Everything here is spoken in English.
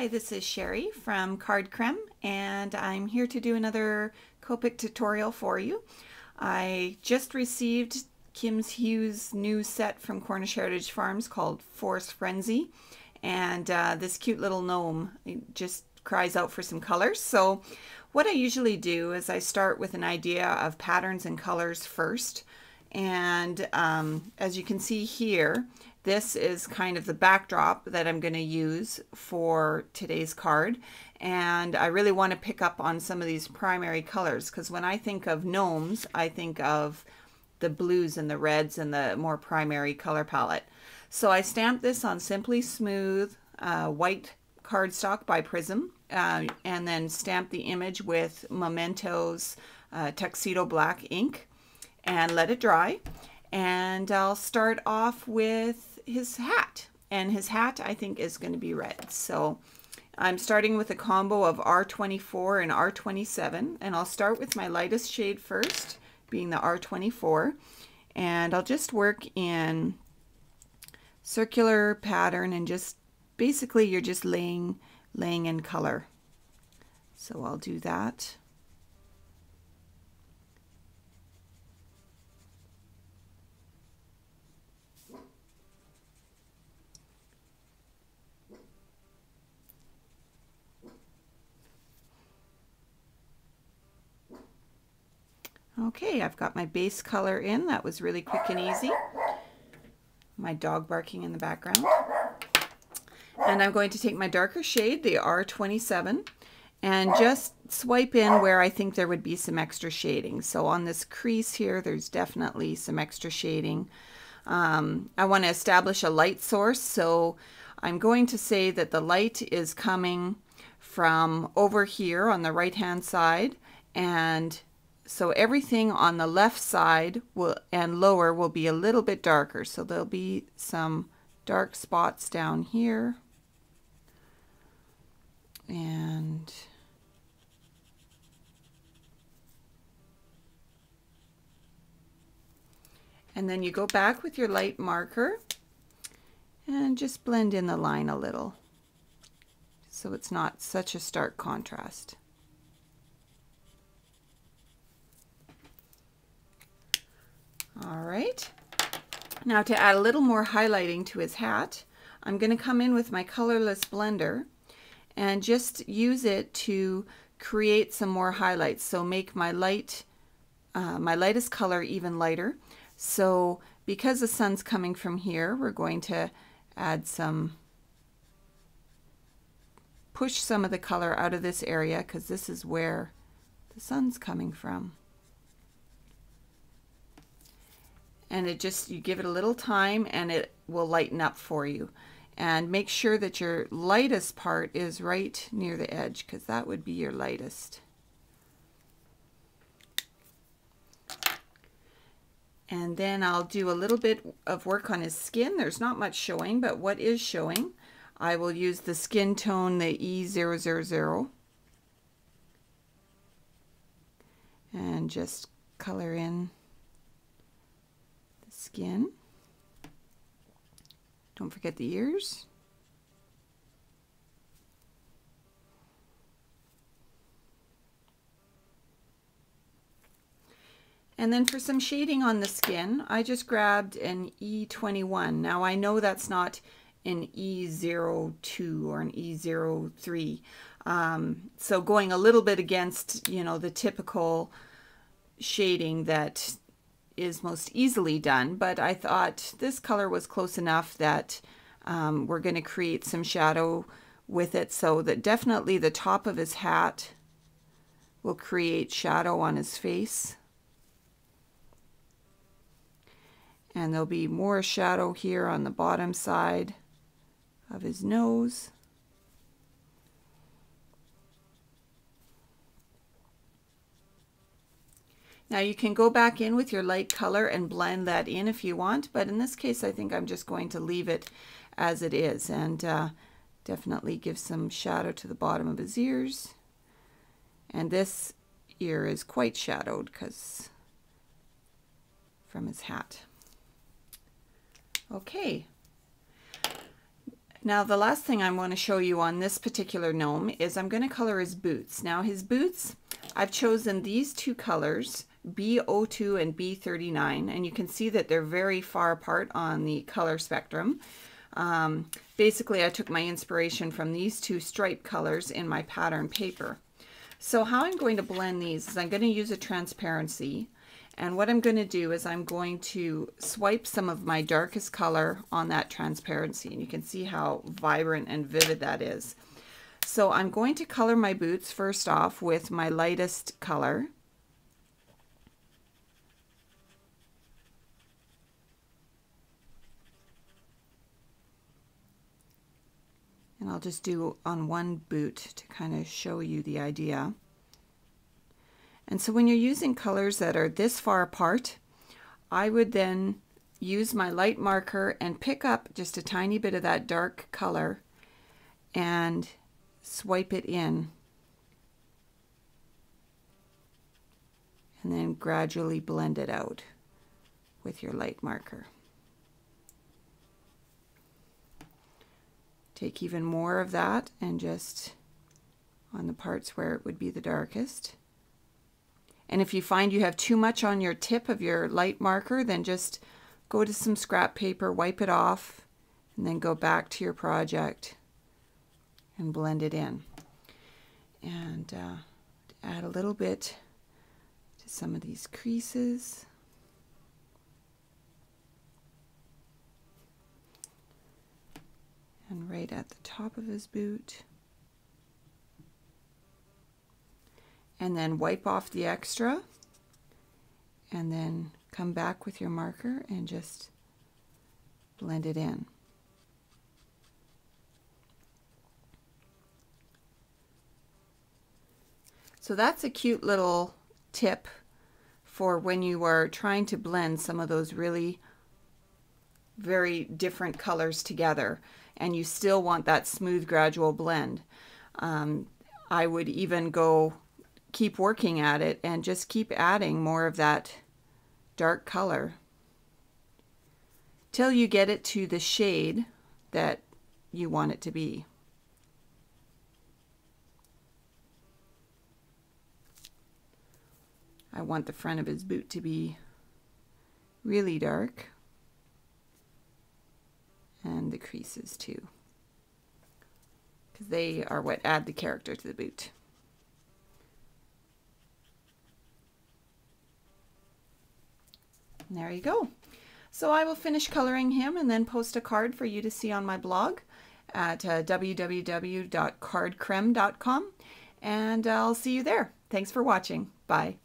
Hi, this is Sherrie from Card Creme, and I'm here to do another Copic tutorial for you. I just received Kim Hughes' new set from Cornish Heritage Farms called Forest Frenzy, and this cute little gnome just cries out for some colors. So what I usually do is I start with an idea of patterns and colors first, and as you can see here, this is kind of the backdrop that I'm going to use for today's card. And I really want to pick up on some of these primary colors, because when I think of gnomes, I think of the blues and the reds and the more primary color palette. So I stamped this on Simply Smooth white cardstock by Prism, and then stamped the image with Memento's Tuxedo Black ink and let it dry. And I'll start off with his hat, and his hat I think is going to be red. So I'm starting with a combo of R24 and R27, and I'll start with my lightest shade first, being the R24, and I'll just work in circular pattern, and just basically you're just laying in color. So I'll do that. Okay, I've got my base color in. That was really quick and easy. My dog barking in the background. And I'm going to take my darker shade, the R27, and just swipe in where I think there would be some extra shading. So on this crease here, there's definitely some extra shading. I want to establish a light source, so I'm going to say that the light is coming from over here on the right-hand side, and so everything on the left side and lower will be a little bit darker. So there'll be some dark spots down here. And then you go back with your light marker and just blend in the line a little, so it's not such a stark contrast. All right, now to add a little more highlighting to his hat, I'm going to come in with my colorless blender and just use it to create some more highlights. So make my lightest color even lighter. So because the sun's coming from here, we're going to add push some of the color out of this area, because this is where the sun's coming from. And you give it a little time and it will lighten up for you. And make sure that your lightest part is right near the edge, because that would be your lightest. And then I'll do a little bit of work on his skin. There's not much showing, but what is showing, I will use the skin tone, the E000, and just color in the skin. Don't forget the ears. And then for some shading on the skin, I just grabbed an E21. Now I know that's not an E02 or an E03. So going a little bit against, the typical shading that is most easily done, but I thought this color was close enough that we're going to create some shadow with it, so that definitely the top of his hat will create shadow on his face. And there'll be more shadow here on the bottom side of his nose. Now you can go back in with your light color and blend that in if you want, but in this case I think I'm just going to leave it as it is, and definitely give some shadow to the bottom of his ears. And this ear is quite shadowed because from his hat. Okay, Now the last thing I want to show you on this particular gnome is I'm going to color his boots. Now his boots, I've chosen these two colors, B02 and B39, and you can see that they're very far apart on the color spectrum. Basically I took my inspiration from these two stripe colors in my pattern paper. So how I'm going to blend these is I'm going to use a transparency. And what I'm going to do is I'm going to swipe some of my darkest color on that transparency. And you can see how vibrant and vivid that is. So I'm going to color my boots first off with my lightest color. And I'll just do on one boot to kind of show you the idea. And so when you're using colors that are this far apart, I would then use my light marker and pick up just a tiny bit of that dark color and swipe it in. And then gradually blend it out with your light marker. Take even more of that and just on the parts where it would be the darkest. And if you find you have too much on your tip of your light marker, then just go to some scrap paper, wipe it off, and then go back to your project and blend it in. And add a little bit to some of these creases. And right at the top of his boot. And then wipe off the extra, and then come back with your marker and just blend it in. So that's a cute little tip for when you are trying to blend some of those really very different colors together and you still want that smooth gradual blend. I would even keep working at it and just keep adding more of that dark color till you get it to the shade that you want it to be. I want the front of his boot to be really dark, and the creases too, because they are what add the character to the boot. And there you go. So I will finish coloring him and then post a card for you to see on my blog at www.cardcreme.com, and I'll see you there. Thanks for watching. Bye.